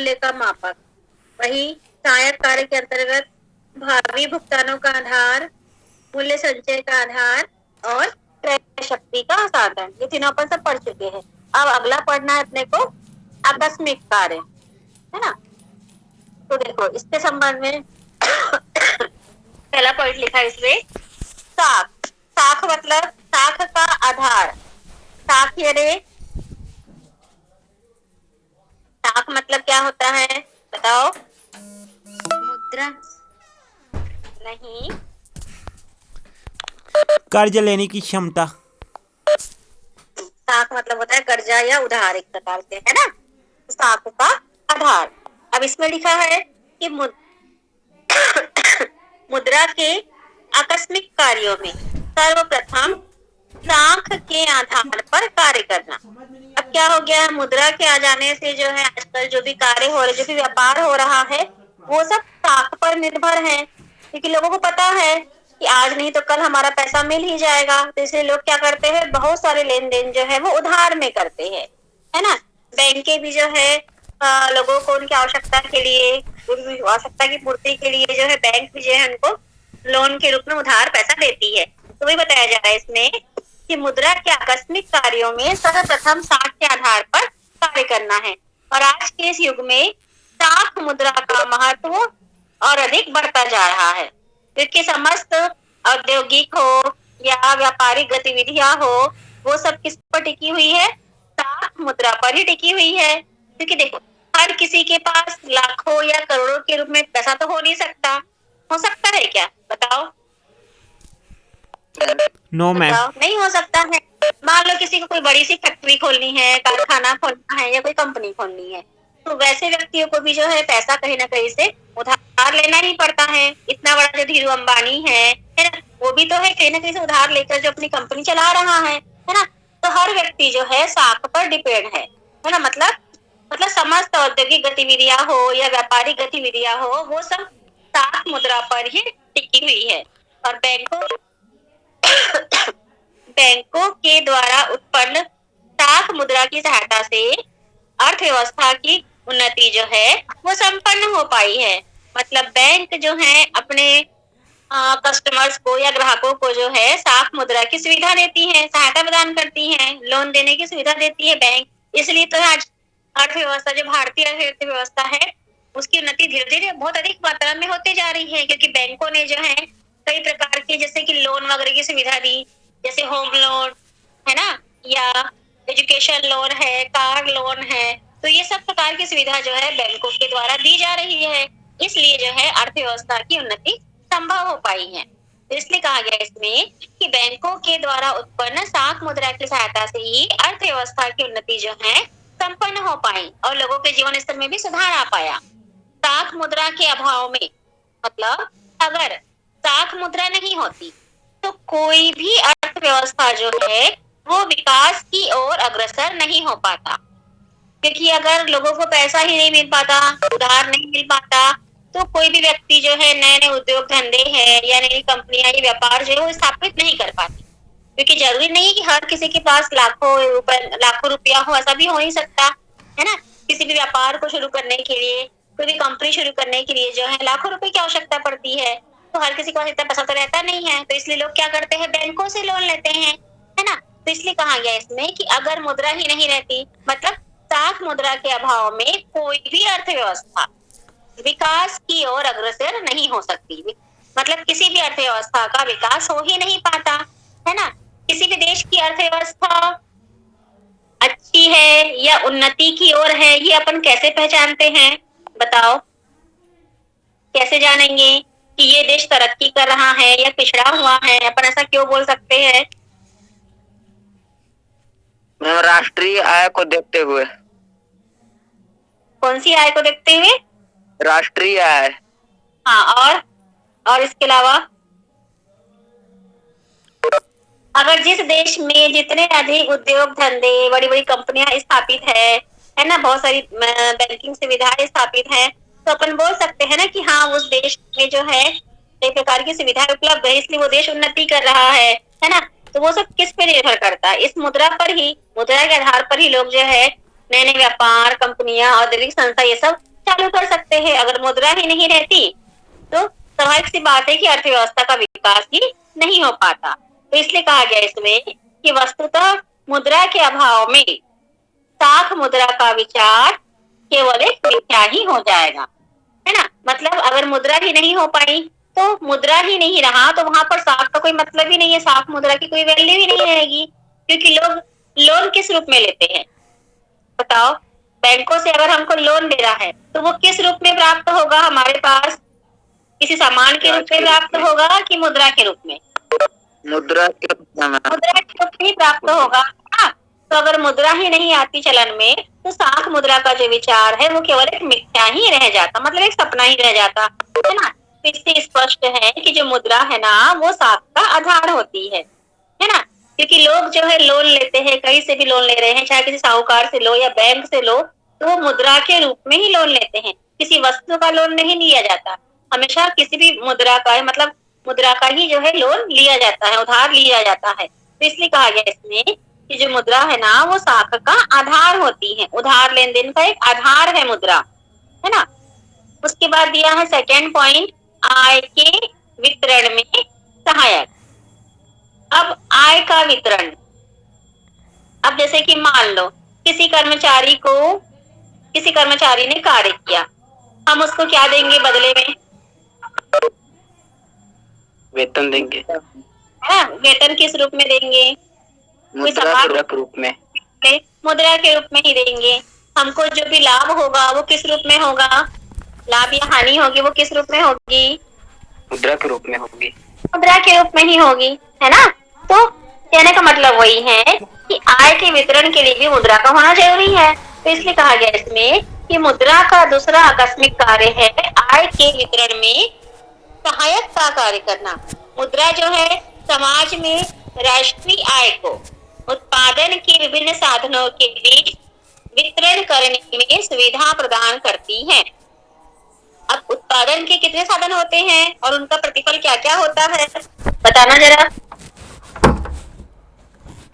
मूल्य का मापक। वही सहायक कार्य के अंतर्गत भावी भुगतानों का आधार, मूल्य संचय का आधार और क्रय शक्ति का साधन, ये तीनों अपन सब पढ़ चुके हैं। अब अगला पढ़ना है अपने को आकस्मिक कार्य, है ना। तो देखो इसके संबंध में पहला पॉइंट लिखा है इसमें साख। साख मतलब साख का आधार। साख यानी साख मतलब क्या होता है बताओ? मुद्रा नहीं, कर्ज लेने की क्षमता। साख मतलब होता है कर्जा या उधार एक प्रकार से, है ना। साख का आधार। अब इसमें लिखा है कि मुद्रा के आकस्मिक कार्यों में सर्वप्रथम साख के आधार पर कार्य करना। अब क्या हो गया है, मुद्रा के आ जाने से जो है आजकल जो भी कार्य हो रहे, जो भी व्यापार हो रहा है वो सब साख पर निर्भर है, क्योंकि लोगों को पता है कि आज नहीं तो कल हमारा पैसा मिल ही जाएगा। तो इसलिए लोग क्या करते हैं, बहुत सारे लेन देन जो है वो उधार में करते हैं, है ना। बैंकें भी जो है लोगों को उनकी आवश्यकता के लिए, उनकी आवश्यकता की पूर्ति के लिए जो है बैंक भी जो है उनको लोन के रूप में उधार पैसा देती है। तो वही बताया जा रहा है इसमें कि मुद्रा के आकस्मिक कार्यों में सर्वप्रथम साख के आधार पर कार्य करना है। और आज के इस युग में साख मुद्रा का महत्व और अधिक बढ़ता जा रहा है, क्योंकि समस्त औद्योगिक हो या व्यापारिक गतिविधियां हो वो सब किस पर टिकी हुई है, साख मुद्रा पर ही टिकी हुई है। क्योंकि देखो हर किसी के पास लाखों या करोड़ों के रूप में पैसा तो हो नहीं सकता। हो सकता है क्या बताओ? No ma'am. नहीं हो सकता है। मान लो किसी को कोई बड़ी सी फैक्ट्री खोलनी है, कारखाना खोलना है या कोई कंपनी खोलनी है, तो वैसे व्यक्तियों को भी जो है पैसा कहीं ना कहीं से उधार लेना ही पड़ता है। इतना बड़ा जो धीरू अंबानी है ना, वो भी तो है कहीं ना कहीं से उधार लेकर जो अपनी कंपनी चला रहा है ना। तो हर व्यक्ति जो है साख पर डिपेंड है ना। मतलब समस्त औद्योगिक गतिविधियां हो या व्यापारिक गतिविधियां हो वो सब साख मुद्रा पर ही टिकी हुई है। और बैंकों के द्वारा उत्पन्न साख मुद्रा की सहायता से अर्थव्यवस्था की उन्नति जो है वो संपन्न हो पाई है। मतलब बैंक जो है अपने कस्टमर्स को या ग्राहकों को जो है साख मुद्रा की सुविधा देती है, सहायता प्रदान करती है, लोन देने की सुविधा देती है बैंक। इसलिए तो आज अर्थव्यवस्था जो भारतीय अर्थव्यवस्था है उसकी उन्नति धीरे धीरे बहुत अधिक मात्रा में होती जा रही है, क्योंकि बैंकों ने जो है कई प्रकार के जैसे कि लोन वगैरह की सुविधा दी, जैसे होम लोन है ना, या एजुकेशन लोन है, कार लोन है। तो ये सब प्रकार की सुविधा जो है बैंकों के द्वारा दी जा रही है, इसलिए जो है अर्थव्यवस्था की उन्नति संभव हो पाई है। तो इसलिए कहा गया इसमें कि बैंकों के द्वारा उत्पन्न साख मुद्रा की सहायता से ही अर्थव्यवस्था की उन्नति जो है संपन्न हो पाई और लोगों के जीवन स्तर में भी सुधार आ पाया। साख मुद्रा के अभाव में, मतलब अगर साख मुद्रा नहीं होती तो कोई भी अर्थव्यवस्था जो है वो विकास की ओर अग्रसर नहीं हो पाता। क्योंकि अगर लोगों को पैसा ही नहीं मिल पाता, उधार नहीं मिल पाता, तो कोई भी व्यक्ति जो है नए नए उद्योग धंधे हैं या नई कंपनियां या व्यापार जो है वो स्थापित नहीं कर पाती। क्योंकि जरूरी नहीं है कि हर किसी के पास लाखों रुपया हो, ऐसा भी हो नहीं सकता है ना। किसी भी व्यापार को शुरू करने के लिए, कोई भी कंपनी शुरू करने के लिए जो है लाखों रुपए की आवश्यकता पड़ती है। तो हर किसी के पास इतना पैसा तो रहता नहीं है, तो इसलिए लोग क्या करते हैं, बैंकों से लोन लेते हैं, है ना। तो इसलिए कहा गया इसमें कि अगर मुद्रा ही नहीं रहती, मतलब साख मुद्रा के अभाव में कोई भी अर्थव्यवस्था विकास की ओर अग्रसर नहीं हो सकती। मतलब किसी भी अर्थव्यवस्था का विकास हो ही नहीं पाता, है ना। किसी भी देश की अर्थव्यवस्था अच्छी है या उन्नति की ओर है, ये अपन कैसे पहचानते हैं बताओ? कैसे जानेंगे कि ये देश तरक्की कर रहा है या पिछड़ा हुआ है? अपन ऐसा क्यों बोल सकते हैं? राष्ट्रीय आय को देखते हुए। कौन सी आय को देखते हुए? राष्ट्रीय आय। हाँ, और इसके अलावा अगर जिस देश में जितने अधिक उद्योग धंधे, बड़ी बड़ी कंपनियां स्थापित है ना, बहुत सारी बैंकिंग सुविधाएं स्थापित है, तो अपन बोल सकते हैं ना कि हाँ उस देश में जो है एक प्रकार की सुविधाएं उपलब्ध है, इसलिए वो देश उन्नति कर रहा है ना। तो वो सब किस पे निर्भर करता है? इस मुद्रा पर ही, मुद्रा के आधार पर ही लोग जो है नए नए व्यापार, कंपनियां, औद्योगिक संस्था ये सब चालू कर सकते हैं। अगर मुद्रा ही नहीं रहती तो स्वाभाविक सी बात है कि अर्थव्यवस्था का विकास ही नहीं हो पाता। तो इसलिए कहा गया इसमें कि वस्तुतः मुद्रा के अभाव में साख मुद्रा का विचार केवल एक मिथ्या ही हो जाएगा, है ना। मतलब अगर मुद्रा ही नहीं हो पाई तो मुद्रा ही नहीं रहा तो वहां पर साख का कोई मतलब ही नहीं है, साख मुद्रा की कोई वैल्यू ही नहीं रहेगी। क्योंकि लोग लोन किस रूप में लेते हैं बताओ? बैंकों से अगर हमको लोन ले रहा है तो वो किस रूप में प्राप्त होगा हमारे पास? किसी सामान के रूप में प्राप्त होगा कि मुद्रा के रूप में? मुद्रा के रूप में। मुद्रा के रूप में ही प्राप्त होगा। हाँ, तो अगर मुद्रा ही नहीं आती चलन में तो साख मुद्रा का जो विचार है वो केवल एक मिथ्या ही रह जाता, मतलब एक सपना ही रह जाता, है ना। इससे स्पष्ट है कि जो मुद्रा है ना वो साख का आधार होती है ना। क्योंकि लोग जो है लोन लेते हैं, कहीं से भी लोन ले रहे हैं, चाहे किसी साहूकार से लो या बैंक से लो, तो वो मुद्रा के रूप में ही लोन लेते हैं। किसी वस्तु का लोन नहीं लिया जाता, हमेशा किसी भी मुद्रा का मतलब मुद्रा का ही जो है लोन लिया जाता है, उधार लिया जाता है। तो इसलिए कहा गया इसमें कि जो मुद्रा है ना वो साख का आधार होती है, उधार लेन देन का एक आधार है मुद्रा, है ना। उसके बाद दिया है सेकेंड पॉइंट, आय के वितरण में सहायक। अब आय का वितरण, अब जैसे कि मान लो किसी कर्मचारी ने कार्य किया, हम उसको क्या देंगे बदले में? वेतन देंगे। हाँ, वेतन किस रूप में देंगे? मुद्रा के रूप में। मुद्रा के रूप में ही देंगे। हमको जो भी लाभ होगा वो किस रूप में होगा? लाभ या हानि होगी वो किस रूप में होगी? मुद्रा के रूप में होगी। मुद्रा के रूप में ही होगी, है ना। तो कहने का मतलब वही है कि आय के वितरण के लिए भी मुद्रा का होना जरूरी है। तो इसलिए कहा गया इसमें कि मुद्रा का दूसरा आकस्मिक कार्य है आय के वितरण में सहायक का कार्य करना। मुद्रा जो है समाज में राष्ट्रीय आय को उत्पादन के विभिन्न साधनों के बीच वितरण करने में सुविधा प्रदान करती है। अब उत्पादन के कितने साधन होते हैं और उनका प्रतिफल क्या क्या होता है बताना जरा।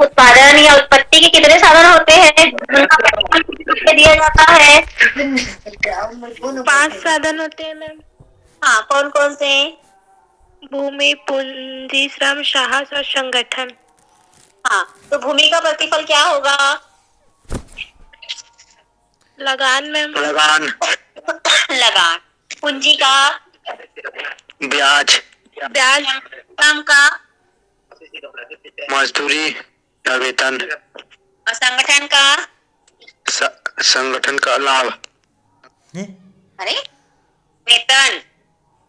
उत्पादन या उत्पत्ति के कितने साधन होते हैं, उनका प्रतिफल दिया जाता है? 5 साधन होते हैं मैम। हाँ, कौन कौन से? भूमि, पूंजी, श्रम, साहस और संगठन। हाँ, तो भूमि का प्रतिफल क्या होगा? लगान मैम। लगान। लगान। पूंजी का? ब्याज। ब्याज। श्रम का? मजदूरी या वेतन। और संगठन का? संगठन का लाभ। अरे वेतन।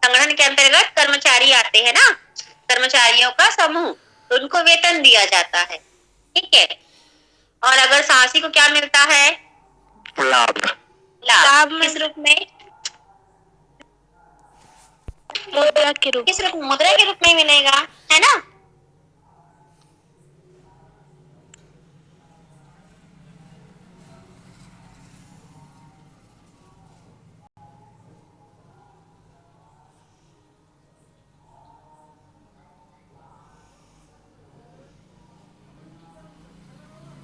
संगठन के अंतर्गत कर्मचारी आते हैं ना, कर्मचारियों का समूह, तो उनको वेतन दिया जाता है, ठीक है। और अगर साहसी को क्या मिलता है? लाभ। लाभ किस रूप में? मुद्रा के रूप। किस रूप? मुद्रा के रूप में मिलेगा, है ना।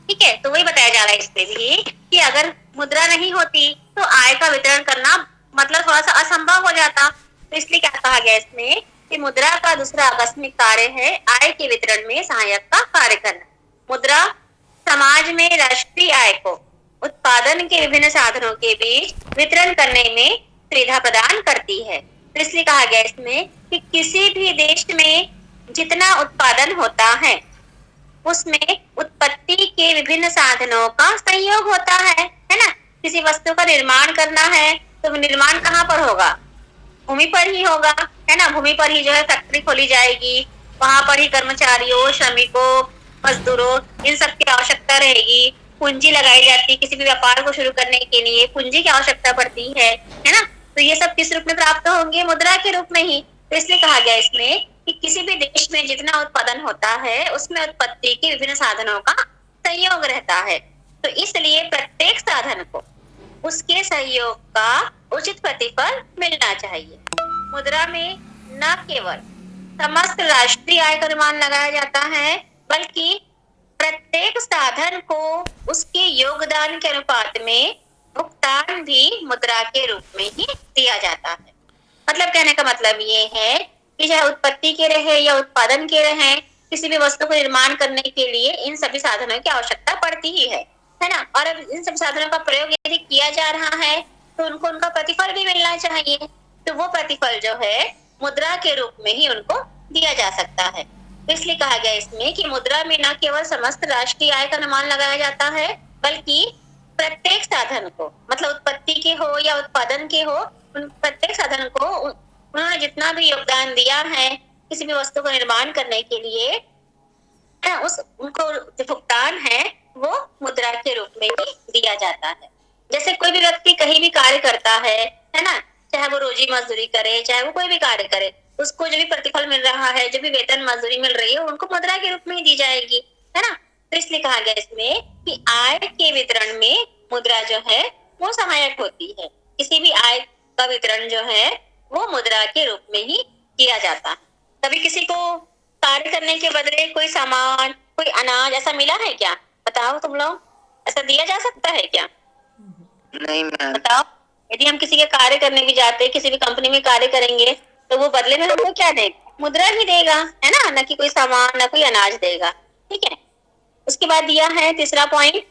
ठीक है, तो वही बताया जा रहा है इसमें भी कि अगर मुद्रा नहीं होती तो आय का वितरण करना मतलब थोड़ा सा असंभव हो जाता। तो इसलिए क्या कहा गया इसमें कि मुद्रा का दूसरा आकस्मिक कार्य है आय के वितरण में सहायक का कार्य करना। मुद्रा समाज में राष्ट्रीय आय को उत्पादन के विभिन्न साधनों के बीच वितरण करने में सुविधा प्रदान करती है। तो इसलिए कहा गया इसमें कि किसी भी देश में जितना उत्पादन होता है उसमें उत्पत्ति के विभिन्न साधनों का संयोग होता है ना। किसी वस्तु का निर्माण करना है तो निर्माण कहाँ पर होगा? भूमि पर ही होगा, है ना। भूमि पर ही जो है फैक्ट्री खोली जाएगी, वहां पर ही कर्मचारियों, श्रमिकों, मजदूरों इन सब की आवश्यकता रहेगी। पूंजी लगाई जाती है, किसी भी व्यापार को शुरू करने के लिए पूंजी की आवश्यकता पड़ती है ना। तो ये सब किस रूप में प्राप्त होंगे? मुद्रा के रूप में ही। तो इसलिए कहा गया इसमें कि किसी भी देश में जितना उत्पादन होता है उसमें उत्पत्ति के विभिन्न साधनों का संयोग रहता है। तो इसलिए प्रत्येक साधन को उसके सहयोग का उचित प्रतिफल मिलना चाहिए। मुद्रा में न केवल समस्त राष्ट्रीय आय का अनुमान लगाया जाता है बल्कि प्रत्येक साधन को उसके योगदान के अनुपात में भुगतान भी मुद्रा के रूप में ही दिया जाता है। मतलब कहने का मतलब ये है कि चाहे उत्पत्ति के रहे या उत्पादन के रहे, किसी भी वस्तु को निर्माण करने के लिए इन सभी साधनों की आवश्यकता पड़ती ही है ना। और अब इन सभी साधनों का प्रयोग यदि किया जा रहा है तो उनको उनका प्रतिफल भी मिलना चाहिए। तो वो प्रतिफल जो है मुद्रा के रूप में ही उनको दिया जा सकता है। तो इसलिए कहा गया इसमें कि मुद्रा में न केवल समस्त राष्ट्रीय आय का अनुमान लगाया जाता है, बल्कि प्रत्येक साधन को, मतलब उत्पत्ति के हो या उत्पादन के हो, उन प्रत्येक साधन को उन्होंने जितना भी योगदान दिया है किसी भी वस्तु को निर्माण करने के लिए, उस उनको जो भुगतान है वो मुद्रा के रूप में ही दिया जाता है। जैसे कोई भी व्यक्ति कहीं भी कार्य करता है ना, चाहे वो रोजी मजदूरी करे, चाहे वो कोई भी कार्य करे, उसको जो भी प्रतिफल मिल रहा है, जो भी वेतन मजदूरी मिल रही है, उनको मुद्रा के रूप में ही दी जाएगी, है ना। तो इसलिए कहा गया इसमें कि आय के वितरण में मुद्रा जो है वो सहायक होती है। किसी भी आय का वितरण जो है वो मुद्रा के रूप में ही किया जाता है। कभी किसी को कार्य करने के बदले कोई सामान, कोई अनाज ऐसा मिला है क्या? बताओ तुम लोग, ऐसा दिया जा सकता है क्या? नहीं मैम। बताओ, यदि हम किसी के कार्य करने भी जाते, किसी भी कंपनी में कार्य करेंगे, तो वो बदले में हमको क्या देगा? मुद्रा ही देगा, है ना, न कि कोई सामान, न कोई अनाज देगा। ठीक है। उसके बाद दिया है तीसरा पॉइंट,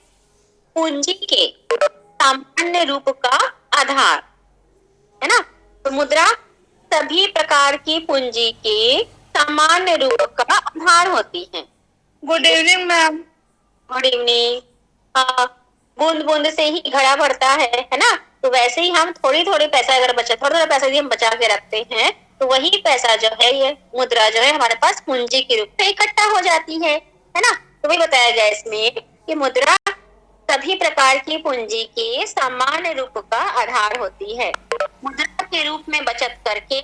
पूंजी के सामान्य रूप का आधार, है ना। तो मुद्रा सभी प्रकार की पूंजी के सामान्य रूप का आधार होती है। Good evening ma'am. Good evening. हाँ, बूंद बूंद से ही घड़ा भरता है ना। तो वैसे ही हम थोड़ी थोड़ी पैसा अगर बचा, थोड़ा थोड़ा पैसा यदि हम बचा के रखते हैं, तो वही पैसा जो है, ये मुद्रा जो है हमारे पास पूंजी के रूप में इकट्ठा हो जाती है ना। तो वही बताया गया इसमें कि मुद्रा सभी प्रकार की पूंजी के सामान्य रूप का आधार होती है। मुद्रा के रूप में बचत करके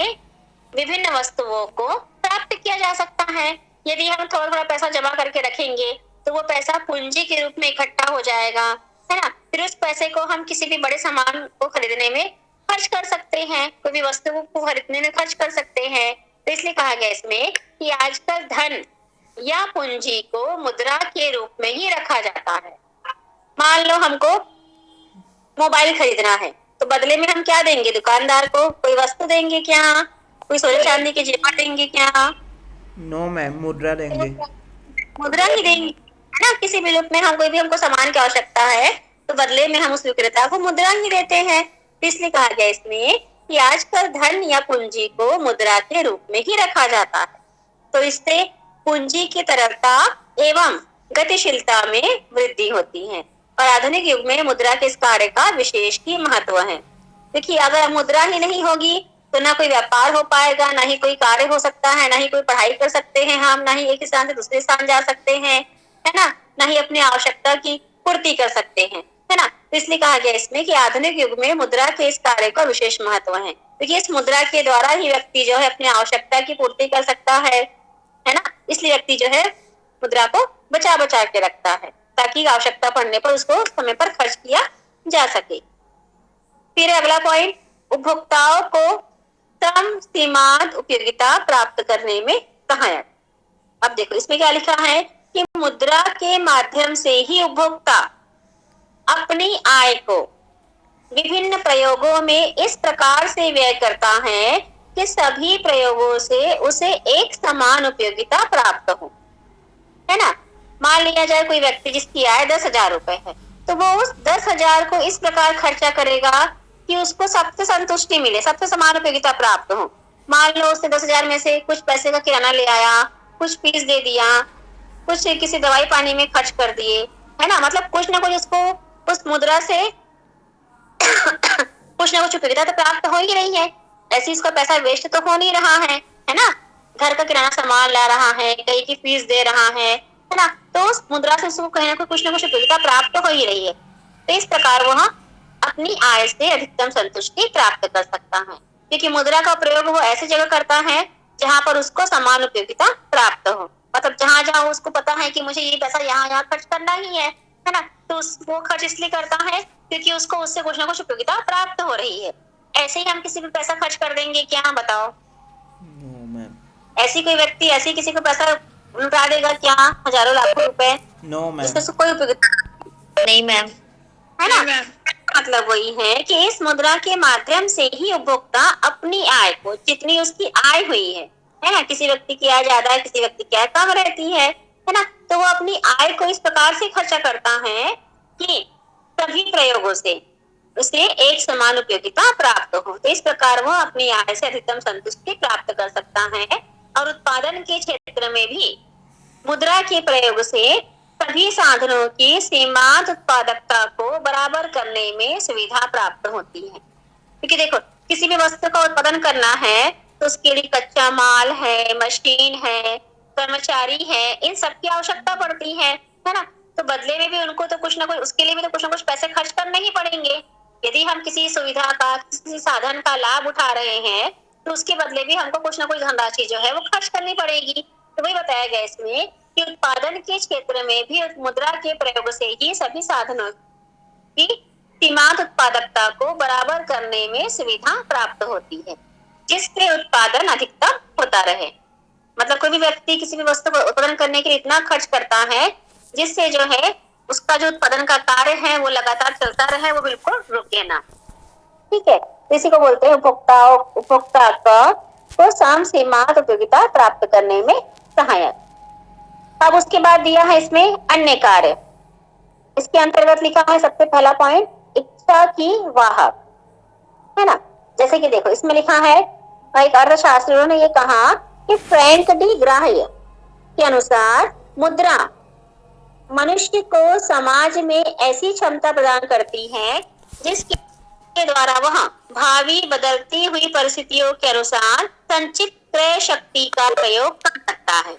विभिन्न वस्तुओं को प्राप्त किया जा सकता है। यदि हम थोड़ा थोड़ा पैसा जमा करके रखेंगे तो वो पैसा पूंजी के रूप में इकट्ठा हो जाएगा, है ना। फिर उस पैसे को हम किसी भी बड़े सामान को खरीदने में खर्च कर सकते हैं, कोई भी वस्तु को खरीदने में खर्च कर सकते हैं। तो इसलिए कहा गया इसमें कि आजकल धन या पूंजी को मुद्रा के रूप में ही रखा जाता है। मान लो हमको मोबाइल खरीदना है, तो बदले में हम क्या देंगे? दुकानदार को कोई वस्तु देंगे क्या? कोई सोने चांदी के जेवर देंगे क्या? नो मैम, मुद्रा देंगे। मुद्रा ही देंगे, है ना। किसी भी रूप में हम कोई भी हमको सामान की आवश्यकता है तो बदले में हम उस विक्रेता को मुद्रा ही देते हैं। इसलिए कहा गया इसमें कि आजकल धन या पूंजी को मुद्रा के रूप में ही रखा जाता है। तो इससे पूंजी की तरलता एवं गतिशीलता में वृद्धि होती है। और आधुनिक युग में मुद्रा के इस कार्य का विशेष ही महत्व है। देखिए, अगर मुद्रा ही नहीं होगी तो ना कोई व्यापार हो पाएगा, ना ही कोई कार्य हो सकता है, ना ही कोई पढ़ाई कर सकते हैं हम, ना ही एक स्थान से दूसरे स्थान जा सकते हैं, है ना, ना ही अपनी आवश्यकता की पूर्ति कर सकते हैं, है ना। तो इसलिए कहा गया इसमें कि आधुनिक युग में मुद्रा के इस कार्य का विशेष महत्व है, क्योंकि इस मुद्रा के द्वारा ही व्यक्ति जो है अपनी आवश्यकता की पूर्ति कर सकता है ना। इसलिए व्यक्ति जो है मुद्रा को बचा बचा के रखता है ताकि आवश्यकता पड़ने पर उसको समय पर खर्च किया जा सके। फिर अगला पॉइंट, उपभोक्ताओं को कम सीमांत उपयोगिता प्राप्त करने में सहायक। अब देखो इसमें क्या लिखा है कि मुद्रा के माध्यम से ही उपभोक्ता अपनी आय को विभिन्न प्रयोगों में इस प्रकार से व्यय करता है कि सभी प्रयोगों से उसे एक समान उपयोगिता प्राप्त हो, है ना। मान लिया जाए कोई व्यक्ति जिसकी आय 10,000 रुपए है, तो वो उस 10,000 को इस प्रकार खर्चा करेगा कि उसको सबसे संतुष्टि मिले, सबसे समान उपयोगिता प्राप्त हो। मान लो उसने 10,000 में से कुछ पैसे का किराना ले आया, कुछ फीस दे दिया, कुछ किसी दवाई पानी में खर्च कर दिए, है ना। मतलब कुछ ना कुछ उसको उस मुद्रा से कुछ ना कुछ उपयोगिता तो प्राप्त हो ही रही है। ऐसे इसका पैसा वेस्ट तो हो नहीं रहा है ना। घर का किराना सामान ला रहा है, कहीं की फीस दे रहा है ना। तो उस मुद्रा से उसको कहीं ना कहीं कुछ ना कुछ उपयोगिता प्राप्त हो ही रही है। तो इस प्रकार वह अपनी आय से अधिकतम संतुष्टि प्राप्त कर सकता है, क्योंकि मुद्रा का प्रयोग वो ऐसी जगह करता है जहां पर उसको समान उपयोगिता प्राप्त हो। मतलब जहां जहां उसको पता है कि मुझे ये पैसा यहाँ खर्च करना ही है ना, तो वो खर्च इसलिए करता है क्योंकि उसको उससे कुछ ना कुछ उपयोगिता प्राप्त हो रही है। ऐसे ही हम किसी पे पैसा खर्च कर देंगे क्या? बताओ। No ma'am. ऐसी कोई व्यक्ति ऐसी किसी को पैसा लुटा देगा क्या? हजारों लाखों रुपए? No ma'am. इससे कोई उपयोगिता नहीं मैम, है ना। मतलब वही है कि इस मुद्रा के माध्यम से ही उपभोक्ता अपनी आय को, जितनी उसकी आय हुई है ना, किसी व्यक्ति की आय ज्यादा है, किसी व्यक्ति की आय कम रहती है ना, तो वो अपनी आय को इस प्रकार से खर्चा करता है कि सभी प्रयोगों से उसे एक समान उपयोगिता प्राप्त हो। तो इस प्रकार वो अपनी आय से अधिकतम संतुष्टि प्राप्त कर सकता है। और उत्पादन के क्षेत्र में भी मुद्रा के प्रयोग से सभी साधनों की सीमांत उत्पादकता को बराबर करने में सुविधा प्राप्त होती है। क्योंकि देखो, किसी भी वस्तु का उत्पादन करना है तो उसके लिए कच्चा माल है, मशीन है, कर्मचारी है, इन सब की आवश्यकता पड़ती है ना। तो बदले में भी उनको तो कुछ ना कुछ, उसके लिए भी तो कुछ ना कुछ पैसे खर्च करने ही पड़ेंगे। यदि हम किसी सुविधा का, किसी साधन का लाभ उठा रहे हैं तो उसके बदले भी हमको कुछ ना कुछ धनराशि जो है वो खर्च करनी पड़ेगी। तो वही बताया गया इसमें कि उत्पादन के क्षेत्र में भी मुद्रा के प्रयोग से ही सभी साधनों की सीमांत उत्पादकता को बराबर करने में सुविधा प्राप्त होती है, जिससे उत्पादन अधिकतम होता रहे। मतलब कोई भी व्यक्ति किसी भी वस्तु को उत्पादन करने के लिए इतना खर्च करता है जिससे जो है उसका जो उत्पादन का कार्य है वो लगातार चलता रहे, वो बिल्कुल रुके ना। ठीक है, इसी को बोलते हैं उपभोक्ता को सम सीमांत उपयोगिता प्राप्त करने में सहायक। अब उसके बाद दिया है इसमें अन्य कार्य। इसके अंतर्गत लिखा है सबसे पहला पॉइंट, इच्छा की वाहक, है ना। जैसे कि देखो इसमें लिखा है, एक अर्थशास्त्रियों ने ये कहा कि फ्रैंक डी ग्राह्य के अनुसार मुद्रा मनुष्य को समाज में ऐसी क्षमता प्रदान करती है जिसके द्वारा वह भावी बदलती हुई परिस्थितियों के अनुसार संचित क्रय शक्ति का प्रयोग कर सकता है।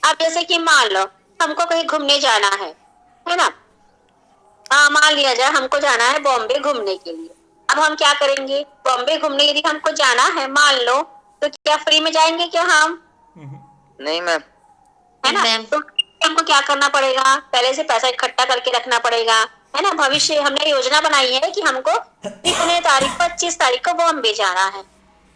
अब जैसे कि मान लो हमको कहीं घूमने जाना है ना, मान लिया जाए हमको जाना है बॉम्बे घूमने के लिए। अब हम क्या करेंगे, बॉम्बे घूमने यदि हमको जाना है मान लो, तो क्या फ्री में जाएंगे क्या हम? नहीं मैम। है ना, तो हमको क्या करना पड़ेगा, पहले से पैसा इकट्ठा करके रखना पड़ेगा, है ना। भविष्य हमने योजना बनाई है कि हमको इतने तारीख 25 तारीख को बॉम्बे जाना है,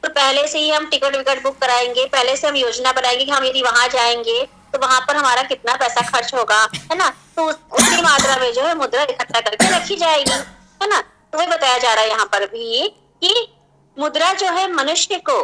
तो पहले से ही हम टिकट विकट बुक कराएंगे, पहले से हम योजना बनाएंगे कि हम यदि वहां जाएंगे तो वहां पर हमारा कितना पैसा खर्च होगा, है ना। तो उसी मात्रा में जो है मुद्रा इकट्ठा करके रखी जाएगी, है ना। तो वही बताया जा रहा है यहाँ पर भी कि मुद्रा जो है मनुष्य को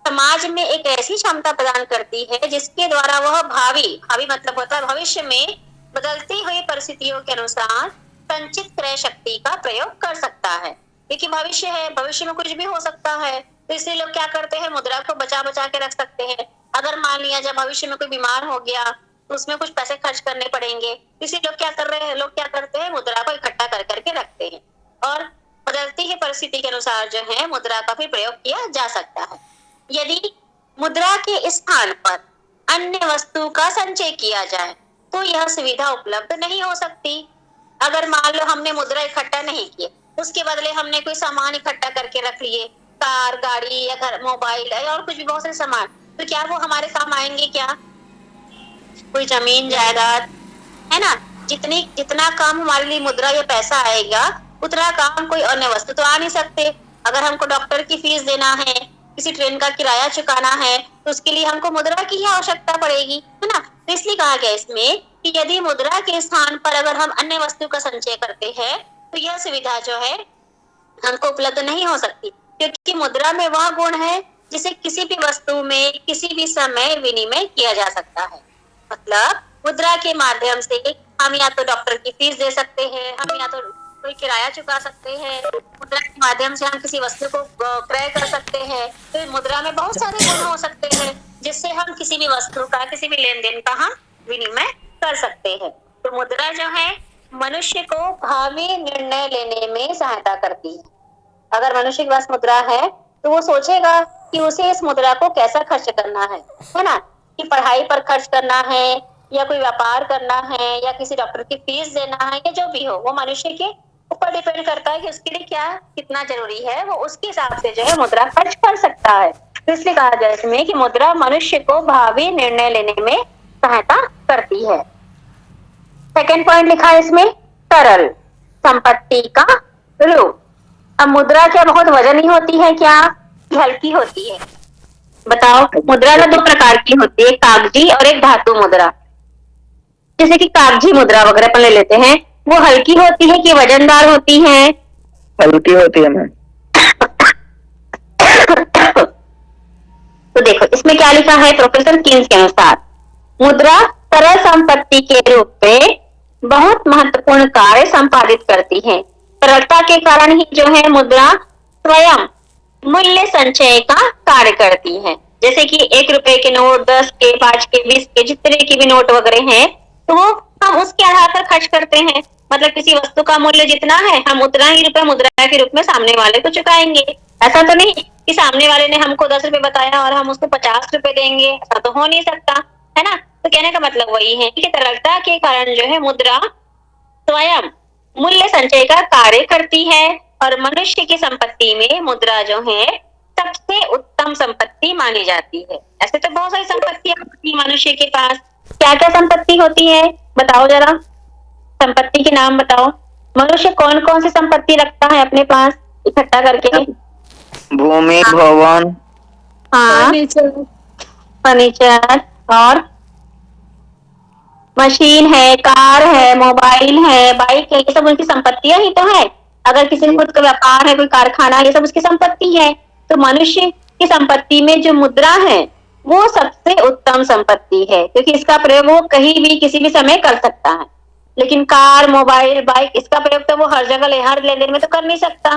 समाज में एक ऐसी क्षमता प्रदान करती है जिसके द्वारा वह भावी मतलब होता है भविष्य में बदलती हुई परिस्थितियों के अनुसार संचित क्रय शक्ति का प्रयोग कर सकता है। क्योंकि भविष्य है, भविष्य में कुछ भी हो सकता है, तो इसलिए लोग क्या करते हैं, मुद्रा को बचा बचा के रख सकते हैं। अगर मान लिया जब भविष्य में कोई बीमार हो गया तो उसमें कुछ पैसे खर्च करने पड़ेंगे, इसलिए लोग क्या करते हैं, मुद्रा को इकट्ठा कर करके रखते हैं और बदलती हुई परिस्थिति के अनुसार जो है मुद्रा का भी प्रयोग किया जा सकता है। यदि मुद्रा के स्थान पर अन्य वस्तु का संचय किया जाए तो यह सुविधा उपलब्ध नहीं हो सकती। अगर मान लो हमने मुद्रा इकट्ठा नहीं किए, उसके बदले हमने कोई सामान इकट्ठा करके रख लिए, कार, गाड़ी या घर, मोबाइल और कुछ भी बहुत सारे सामान, तो क्या वो हमारे काम आएंगे क्या? कोई जमीन जायदाद, है ना, जितना काम हमारे लिए मुद्रा या पैसा आएगा उतना काम कोई अन्य वस्तु तो आ नहीं सकते। अगर हमको डॉक्टर की फीस देना है, किसी ट्रेन का किराया चुकाना है, तो उसके लिए हमको मुद्रा की ही आवश्यकता पड़ेगी, है ना। तो इसलिए कहा गया इसमें कि यदि मुद्रा के स्थान पर अगर हम अन्य वस्तु का संचय करते हैं तो यह सुविधा जो है हमको उपलब्ध नहीं हो सकती, क्योंकि मुद्रा में वह गुण है जिसे किसी भी वस्तु में किसी भी समय विनिमय किया जा सकता है। मतलब मुद्रा के माध्यम से हम या तो डॉक्टर की फीस दे सकते हैं, हम या तो कोई किराया चुका सकते हैं, मुद्रा के माध्यम से हम किसी वस्तु को क्रय कर सकते हैं। तो मुद्रा में बहुत सारे गुण हो सकते हैं जिससे हम किसी भी वस्तु का, किसी भी लेन देन का हम विनिमय कर सकते हैं। तो मुद्रा जो है मनुष्य को भावी निर्णय लेने में सहायता करती है। अगर मनुष्य के पास मुद्रा है तो वो सोचेगा कि उसे इस मुद्रा को कैसा खर्च करना है ना, कि पढ़ाई पर खर्च करना है या कोई व्यापार करना है या किसी डॉक्टर की फीस देना है या जो भी हो, वो मनुष्य के ऊपर डिपेंड करता है कि उसके लिए क्या कितना जरूरी है, वो उसके हिसाब से जो है मुद्रा खर्च कर सकता है। तो इसलिए कहा जाए इसमें कि मुद्रा मनुष्य को भावी निर्णय लेने में सहायता करती है। सेकेंड पॉइंट लिखा है इसमें, तरल संपत्ति का रूप। अब मुद्रा क्या बहुत वजनी होती है क्या, हल्की होती है? बताओ, मुद्रा ना 2 प्रकार की होती है, कागजी और एक धातु मुद्रा। जैसे कि कागजी मुद्रा वगैरह अपन ले लेते हैं, वो हल्की होती है कि वजनदार होती है? हल्की होती है मैम। तो देखो इसमें क्या लिखा है प्रोफेसर कीन्स के अनुसार, मुद्रा तरल संपत्ति के रूप में बहुत महत्वपूर्ण कार्य संपादित करती है। तरलता के कारण ही जो है मुद्रा स्वयं मूल्य संचय का कार्य करती है। जैसे कि 1 रुपए के नोट, 10 के, 5 के, 20 के, जितने की भी नोट वगैरह हैं, तो वो हम उसके आधार पर खर्च करते हैं। मतलब किसी वस्तु का मूल्य जितना है हम उतना ही रुपए मुद्रा के रूप में सामने वाले को चुकाएंगे। ऐसा तो नहीं कि सामने वाले ने हमको 10 रुपए बताया और हम उसको 50 रुपए देंगे, ऐसा तो हो नहीं सकता, है ना। तो कहने का मतलब वही है कि तरलता के कारण जो है मुद्रा स्वयं मूल्य संचय का कार्य करती है और मनुष्य की संपत्ति में मुद्रा जो है सबसे उत्तम संपत्ति मानी जाती है। ऐसे तो बहुत सारी संपत्तियां होती है मनुष्य के पास। क्या क्या संपत्ति होती है बताओ जरा, संपत्ति के नाम बताओ। मनुष्य कौन कौन सी संपत्ति रखता है अपने पास इकट्ठा करके? भूमि, भवन, हाँ, फर्नीचर और मशीन है, कार है, मोबाइल है, बाइक है, ये सब उनकी संपत्तियां ही तो है। अगर किसी का खुद का व्यापार है, कोई कारखाना, ये सब उसकी संपत्ति है। तो मनुष्य की संपत्ति में जो मुद्रा है वो सबसे उत्तम संपत्ति है, क्योंकि इसका प्रयोग वो कहीं भी किसी भी समय कर सकता है। लेकिन कार, मोबाइल, बाइक, इसका प्रयोग तो वो हर जगह हर लेन देन में तो कर नहीं सकता,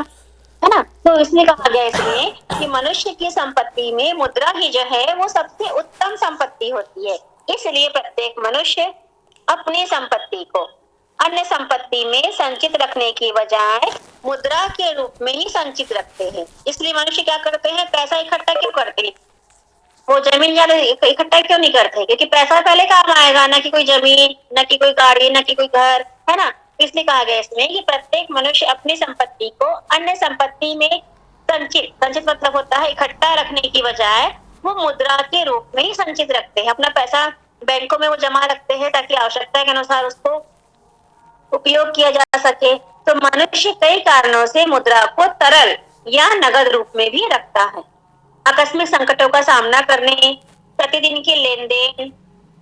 है ना। तो इसलिए कहा गया इसमें कि मनुष्य की संपत्ति में मुद्रा ही जो है वो सबसे उत्तम संपत्ति होती है। इसलिए प्रत्येक मनुष्य अपनी संपत्ति को अन्य संपत्ति में संचित रखने की बजाय मुद्रा के रूप में ही संचित रखते हैं। इसलिए मनुष्य क्या करते हैं, पैसा इकट्ठा क्यों करते हैं? वो जमीन ज्यादा इकट्ठा क्यों नहीं करते? क्योंकि पैसा पहले काम आएगा, ना कि कोई जमीन, ना कि कोई गाड़ी, ना कि कोई घर, है ना। इसलिए कहा गया इसमें कि प्रत्येक मनुष्य अपनी संपत्ति को अन्य संपत्ति में संचित मतलब होता है इकट्ठा रखने की बजाय वो मुद्रा के रूप में ही संचित रखते हैं। अपना पैसा बैंकों में वो जमा रखते हैं ताकि आवश्यकता के अनुसार उसको उपयोग किया जा सके। तो मनुष्य कई कारणों से मुद्रा को तरल या नगद रूप में भी रखता है। आकस्मिक संकटों का सामना करने, प्रतिदिन के लेन देन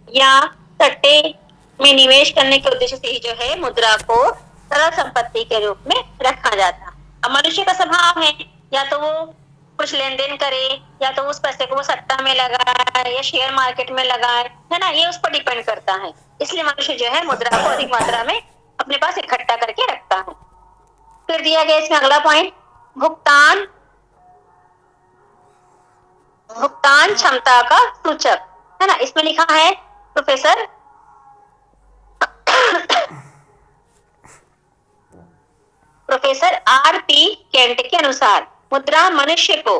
या सट्टे में निवेश करने के उद्देश्य से ही जो है मुद्रा को तरल संपत्ति के रूप में रखा जाता है। अब मनुष्य का स्वभाव है या तो वो कुछ लेन देन करे या तो उस पैसे को वो सट्टा में लगाए या शेयर मार्केट में लगाए, है ना, ये उस पर डिपेंड करता है। इसलिए मनुष्य जो है मुद्रा को अधिक मात्रा में अपने पास इकट्ठा करके रखता है। फिर दिया गया इसमें अगला पॉइंट, भुगतान क्षमता का सूचक, है ना। इसमें लिखा है प्रोफेसर आर.पी. केंट के अनुसार मुद्रा मनुष्य को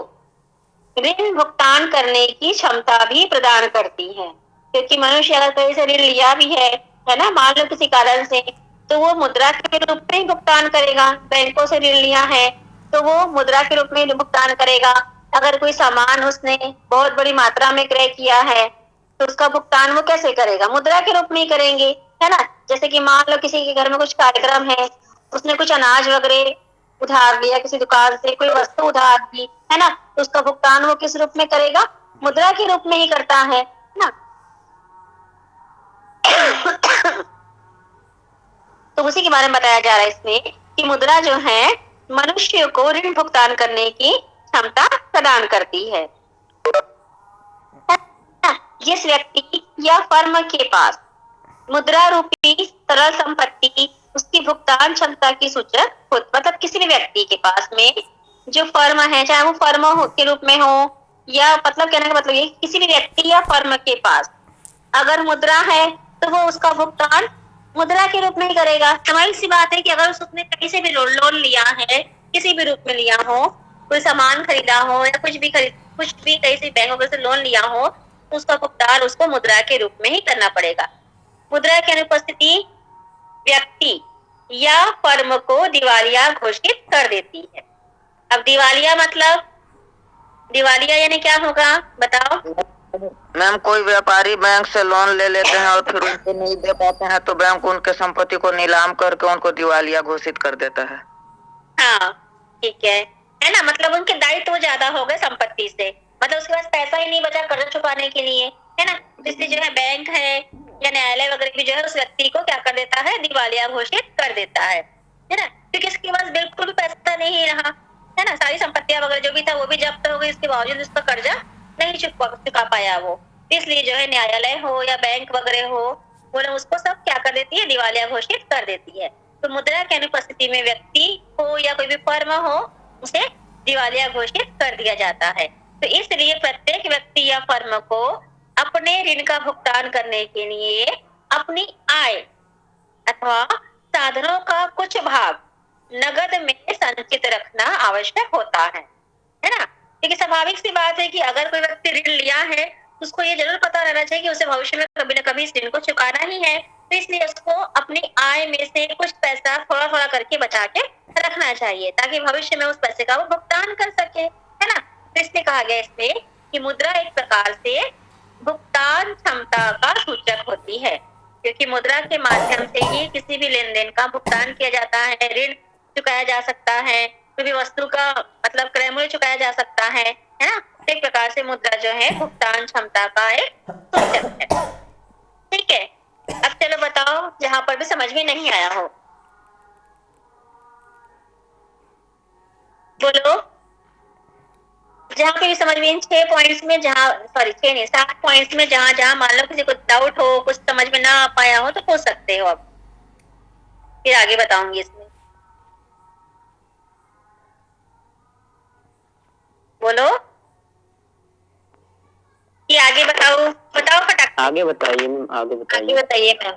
ऋण भुगतान करने की क्षमता भी प्रदान करती है। क्योंकि मनुष्य अगर कहीं से ऋण लिया भी है ना, मान लो किसी कारण से, तो वो मुद्रा के रूप में ही भुगतान करेगा। बैंकों से ऋण लिया है तो वो मुद्रा के रूप में भुगतान करेगा। अगर कोई सामान उसने बहुत बड़ी मात्रा में क्रय किया है तो उसका भुगतान वो कैसे करेगा? मुद्रा के रूप में ही करेंगे, है ना। जैसे कि मान लो किसी के घर में कुछ कार्यक्रम है, उसने कुछ अनाज वगैरह उधार लिया किसी दुकान से, कोई वस्तु उधार दी, है ना, तो उसका भुगतान वो किस रूप में करेगा? मुद्रा के रूप में ही करता है ना। तो उसी के बारे में बताया जा रहा है इसमें कि मुद्रा जो है मनुष्य को ऋण भुगतान करने की क्षमता प्रदान करती है। जिस व्यक्ति या फर्म के पास मुद्रा रूपी तरल संपत्ति उसकी भुगतान क्षमता की सूचक, मतलब किसी भी व्यक्ति के पास में जो फर्म है, चाहे वो फर्म के रूप में हो या मतलब कहने का मतलब ये किसी भी व्यक्ति या फर्म के पास अगर मुद्रा है तो वो उसका भुगतान मुद्रा के रूप में ही करेगा। समझ सी बात है कि अगर उसने कहीं से भी लोन लिया है, किसी भी रूप में लिया हो, कोई सामान खरीदा हो या कुछ भी कहीं से बैंकों से लोन लिया हो, तो उसका भुगतान उसको मुद्रा के रूप में ही करना पड़ेगा। मुद्रा की अनुपस्थिति व्यक्ति या फर्म को दिवालिया घोषित कर देती है। अब दिवालिया यानी क्या होगा बताओ? मैम कोई व्यापारी बैंक से लोन ले लेते हैं और फिर उनको नहीं दे पाते हैं तो बैंक उनके संपत्ति को नीलाम करके उनको दिवालिया घोषित कर देता है। हाँ ठीक है ना। मतलब उनके दायित्व ज्यादा हो गए संपत्ति से, मतलब उसके पास पैसा ही नहीं बचा कर्ज चुकाने के लिए, है ना। इसलिए जो है बैंक है या न्यायालय वगैरह भी जो है उस व्यक्ति को क्या कर देता है? दिवालिया घोषित कर देता है ना। क्योंकि इसके पास बिल्कुल भी पैसा नहीं रहा, है ना, सारी संपत्तियां वगैरह जो भी था वो भी जब्त हो गई, इसके बावजूद उसका कर्जा नहीं चुका पाया वो। इसलिए जो है न्यायालय हो या बैंक वगैरह हो, वो लोग उसको सब क्या कर देती है, दिवालिया घोषित कर देती है। तो मुद्रा की अनुपस्थिति में व्यक्ति हो या कोई भी फर्म हो, उसे दिवालिया घोषित कर दिया जाता है। तो इसलिए प्रत्येक व्यक्ति या फर्म को अपने ऋण का भुगतान करने के लिए अपनी आय अथवा साधनों का कुछ भाग नगद में संचित रखना आवश्यक होता है ना। क्योंकि स्वाभाविक सी बात है कि अगर कोई व्यक्ति ऋण लिया है, उसको ये जरूर पता रहना चाहिए कि उसे भविष्य में कभी न कभी इस ऋण को चुकाना ही है। तो इसलिए उसको अपनी आय में से कुछ पैसा थोड़ा थोड़ा करके बचा के रखना चाहिए, ताकि भविष्य में उस पैसे का वो भुगतान कर सके, है ना। तो इसलिए कहा गया इसमें कि मुद्रा एक प्रकार से भुगतान क्षमता का सूचक होती है, क्योंकि मुद्रा के माध्यम से ही किसी भी लेन देन का भुगतान किया जाता है, ऋण चुकाया जा सकता है, कोई भी वस्तु का मतलब क्रय मूल्य चुकाया जा सकता है ना। एक प्रकार से मुद्रा जो है भुगतान क्षमता का एक सूचक है। ठीक है, अब चलो बताओ जहां पर भी समझ में नहीं आया हो, बोलो। जहाँ पे भी समझ में, इन 6 पॉइंट्स में, जहाँ सॉरी 6 नहीं 7 पॉइंट्स में जहाँ जहाँ मान लो किसी को डाउट हो, कुछ समझ में ना आ पाया हो, तो पूछ सकते हो। अब फिर आगे बताऊंगी इसमें, बोलो कि आगे बताओ फटाफट। आगे बताइए मैम, आगे बताइए मैम।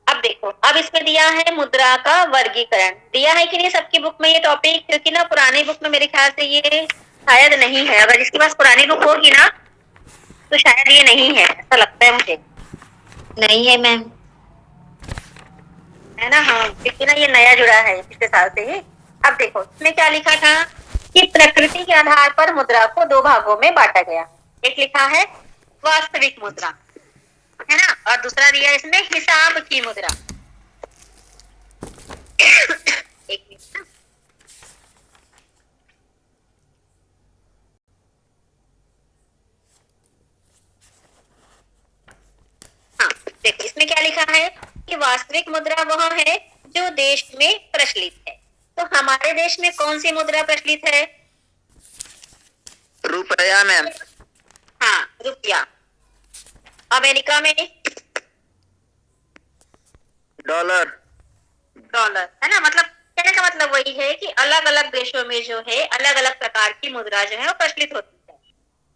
अब देखो, अब इसमें दिया है मुद्रा का वर्गीकरण, दिया है कि नहीं सबकी बुक में ये टॉपिक, क्योंकि ना पुरानी बुक में मेरे ख्याल से ये शायद नहीं है। अगर जिसके पास पुरानी बुक होगी ना तो शायद ये नहीं है, ऐसा लगता है मुझे। नहीं है मैम, है ना। हाँ, क्योंकि ना ये नया जुड़ा है पिछले साल से ही। अब देखो इसमें क्या लिखा था कि प्रकृति के आधार पर मुद्रा को 2 भागों में बांटा गया। एक लिखा है वास्तविक मुद्रा, है ना, और दूसरा दिया इसमें हिसाब की मुद्रा। एक मिनट ना, हाँ देखो इसमें क्या लिखा है कि वास्तविक मुद्रा वह है जो देश में प्रचलित है। तो हमारे देश में कौन सी मुद्रा प्रचलित है? रुपया मैम। हाँ, रुपया। अमेरिका में डॉलर। डॉलर, है ना। मतलब कहने का मतलब वही है कि अलग अलग देशों में जो है अलग अलग प्रकार की मुद्रा जो है वो प्रचलित होती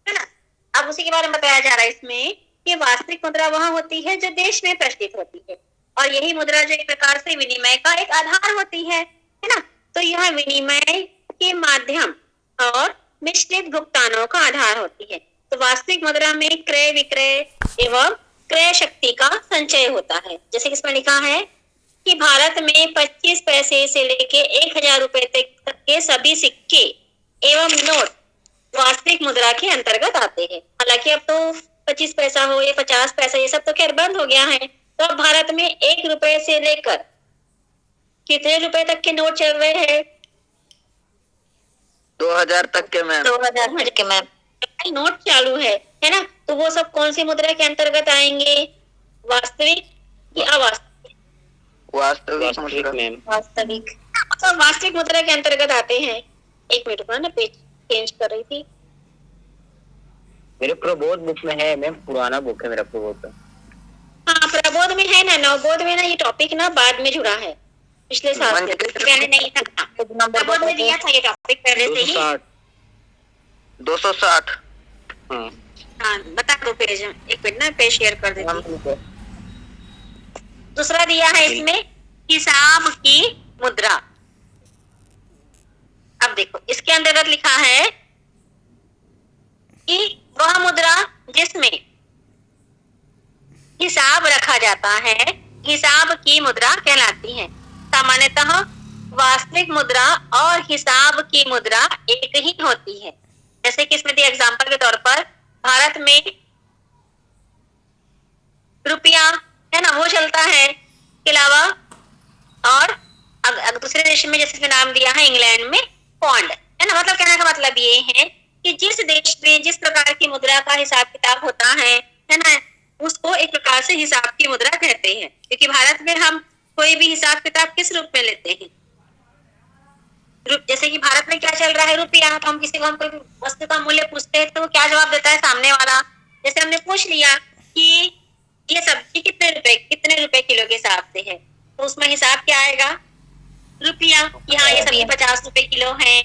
है ना। अब उसी के बारे में बताया जा रहा है इसमें कि वास्तविक मुद्रा वह होती है जो देश में प्रचलित होती है, और यही मुद्रा जो एक प्रकार से विनिमय का एक आधार होती है ना। तो यह विनिमय के माध्यम और मिश्रित भुगतानों का आधार होती है। तो वास्तविक मुद्रा में क्रय विक्रय एवं क्रय शक्ति का संचय होता है। जैसे कि इसमें लिखा है कि भारत में 25 पैसे से लेके 1000 रुपए तक के सभी सिक्के एवं नोट वास्तविक मुद्रा के अंतर्गत आते हैं। हालांकि अब तो 25 पैसा हो या 50 पैसा ये सब तो खैर बंद हो गया है। तो अब भारत में 1 रुपए से लेकर कितने रुपए तक के नोट चल रहे हैं? 2000 तक के मैम। 2000 तक के मैम नोट चालू है ना। तो वो सब कौन सी मुद्रा के अंतर्गत आएंगे? वास्तविक या अवास्तविक? वास्तविक मैम। वास्तविक। तो वास्तविक मुद्रा के अंतर्गत आते हैं। एक मिनट ना, पेज चेंज कर रही थी। मेरे प्रबोध बुक में है मैम, पुराना बुक है मेरा प्रबोध का। हाँ, प्रबोध में है ना। नवबोध में ना ये टॉपिक ना बाद में जुड़ा है, पिछले साल से पहले नहीं था। प्रबोध में दिया था ये टॉपिक पहले से ही। 260। हाँ, बता दो पेज, एक मिनट ना पेज शेयर कर देती हूँ। दूसरा दिया है इसमें हिसाब की मुद्रा। अब देखो इसके अंतर्गत लिखा है कि वह मुद्रा जिसमें हिसाब रखा जाता है हिसाब की मुद्रा कहलाती है। सामान्यतः वास्तविक मुद्रा और हिसाब की मुद्रा एक ही होती है। जैसे कि इसमें दिया एग्जांपल के तौर पर भारत में रुपया है ना, वो चलता है। के अलावा और दूसरे देश में जैसे इसमें नाम दिया है इंग्लैंड में पौंड, है ना। मतलब कहने का मतलब ये है कि जिस देश में जिस प्रकार की मुद्रा का हिसाब किताब होता है ना, उसको एक प्रकार से हिसाब की मुद्रा कहते हैं। क्योंकि भारत में हम कोई भी हिसाब किताब किस रूप में लेते हैं? जैसे कि भारत में क्या चल रहा है, रुपया। तो हम किसी को हम कोई वस्तु का मूल्य पूछते हैं तो वो क्या जवाब देता है सामने वाला? जैसे हमने पूछ लिया कि ये सब्जी कितने रुपए किलो के हिसाब से है, तो उसमें हिसाब क्या आएगा? रुपया। यहाँ ये सब्जी 50 रुपए किलो है,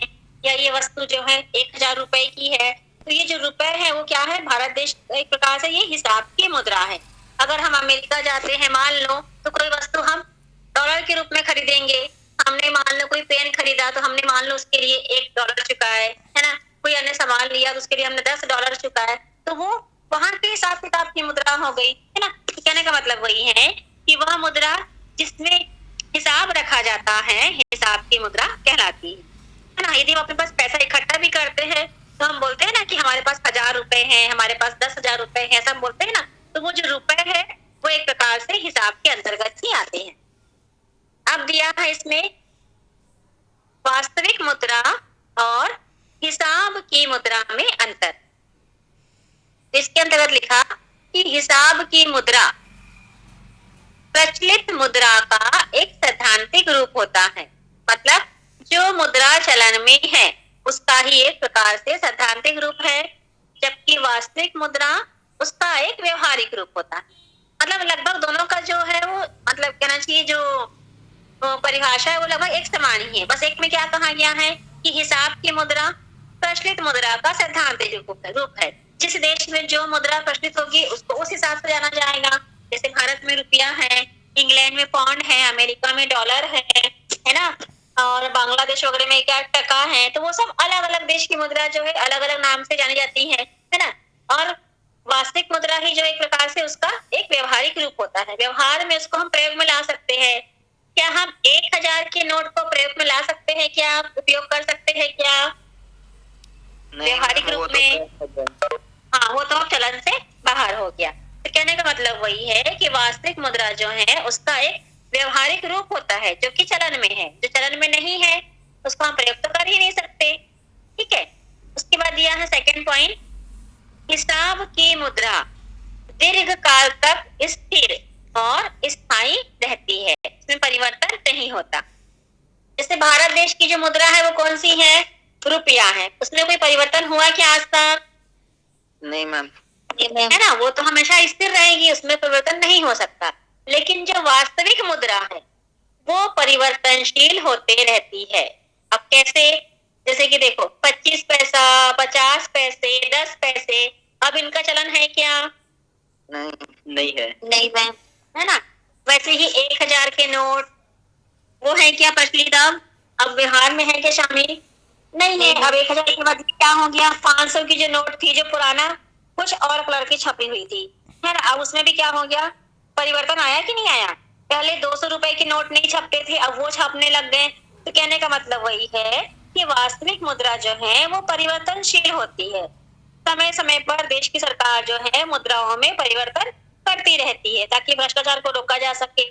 या ये वस्तु जो है 1000 रुपए की है। तो ये जो रुपए है वो क्या है? भारत देश एक प्रकार से ये हिसाब की मुद्रा है। अगर हम अमेरिका जाते हैं मान लो, तो कोई वस्तु हम डॉलर के रूप में खरीदेंगे। हमने मान लो कोई पेन खरीदा तो हमने मान लो उसके लिए $1 चुका है ना। कोई अन्य सामान लिया तो उसके लिए हमने $10 चुका है। तो वो वहां के हिसाब किताब की मुद्रा हो गई, है ना। तो कहने का मतलब वही है कि वह मुद्रा जिसमें हिसाब रखा जाता है, हिसाब की मुद्रा कहलाती है ना। यदि हम अपने पास पैसा इकट्ठा भी करते हैं तो हम बोलते हैं ना कि हमारे पास 1000 रुपए हैं, हमारे पास 10,000 रुपए हैं, ऐसा हम बोलते हैं ना। तो वो जो रुपए है वो एक प्रकार से हिसाब के अंतर्गत ही आते हैं। अब दिया है इसमें वास्तविक मुद्रा और हिसाब की मुद्रा में अंतर। इसके अंतर्गत लिखा कि हिसाब की मुद्रा प्रचलित मुद्रा का एक सैद्धांतिक रूप होता है। मतलब जो मुद्रा चलन में है उसका ही एक प्रकार से सैद्धांतिक रूप है, जबकि वास्तविक मुद्रा उसका एक व्यवहारिक रूप होता है। मतलब लगभग दोनों का जो है वो मतलब कहना चाहिए जो परिभाषा है वो लगभग एक समान ही है। बस एक में क्या कहा गया है कि हिसाब की मुद्रा प्रचलित मुद्रा का सैद्धांतिक रूप है। जिस देश में जो मुद्रा प्रचलित होगी उसको उस हिसाब से जाना जाएगा। जैसे भारत में रुपया है, इंग्लैंड में पाउंड है, अमेरिका में डॉलर है ना, और बांग्लादेश वगैरह में क्या टका है। तो वो सब अलग अलग देश की मुद्रा जो है अलग अलग नाम से जानी जाती है ना। और वास्तविक मुद्रा ही जो एक प्रकार से उसका एक व्यवहारिक रूप होता है। व्यवहार में उसको हम प्रयोग में ला सकते हैं। क्या हम 1000 के नोट को प्रयोग में ला सकते हैं? क्या उपयोग कर सकते हैं? क्या व्यवहारिक रूप में? हाँ, वो तो अब चलन से बाहर हो गया। तो कहने का मतलब वही है कि वास्तविक मुद्रा जो है उसका एक व्यवहारिक रूप होता है जो कि चलन में है। जो चलन में नहीं है उसको हम प्रयोग तो कर ही नहीं सकते। ठीक है। उसके बाद दिया है सेकंड पॉइंट, हिसाब की मुद्रा दीर्घ काल तक स्थिर और स्थायी रहती है, इसमें परिवर्तन नहीं होता। जैसे भारत देश की जो मुद्रा है वो कौन सी है? रुपया है। उसमें कोई परिवर्तन हुआ क्या आज तक? नहीं मैम। है ना, वो तो हमेशा स्थिर रहेगी, उसमें परिवर्तन नहीं हो सकता। लेकिन जो वास्तविक मुद्रा है वो परिवर्तनशील होते रहती है। अब कैसे? जैसे कि देखो 25 पैसा, 50 पैसे, 10 पैसे, अब इनका चलन है क्या? नहीं है। नहीं है ना। वैसे ही 1000 के नोट वो है क्या प्रचलित? अब बिहार में है क्या शामिल? नहीं है। अब 1000 के बाद क्या हो गया? 500 की जो नोट थी जो पुराना कुछ और कलर की छपी हुई थी, है ना, अब उसमें भी क्या हो गया? परिवर्तन आया कि नहीं आया? पहले 200 रुपए के नोट नहीं छपते थे, अब वो छपने लग गए। तो कहने का मतलब वही है कि वास्तविक मुद्रा जो है वो परिवर्तनशील होती है। समय समय पर देश की सरकार जो है मुद्राओं में परिवर्तन करती रहती है ताकि भ्रष्टाचार को रोका जा सके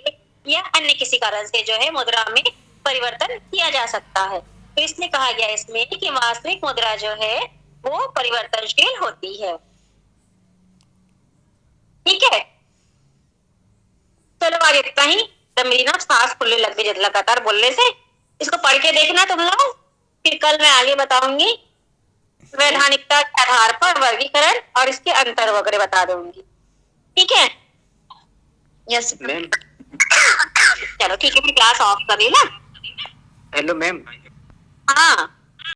या अन्य किसी कारण से जो है मुद्रा में परिवर्तन किया जा सकता है। तो इसलिए कहा गया इसमें कि वास्तविक मुद्रा जो है वो परिवर्तनशील होती है। ठीक है, चलो आज इतना ही। तब मेरी ना सांस फूलने लग गई लगातार बोलने से। इसको पढ़ के देखना तुम लोग, फिर कल मैं आगे बताऊंगी वैधानिकता के आधार पर वर्गीकरण और इसके अंतर वगैरह बता दूंगी। ठीक है? Yes ma'am. चलो ठीक है, मैं क्लास ऑफ कर रही ना। Hello ma'am. हाँ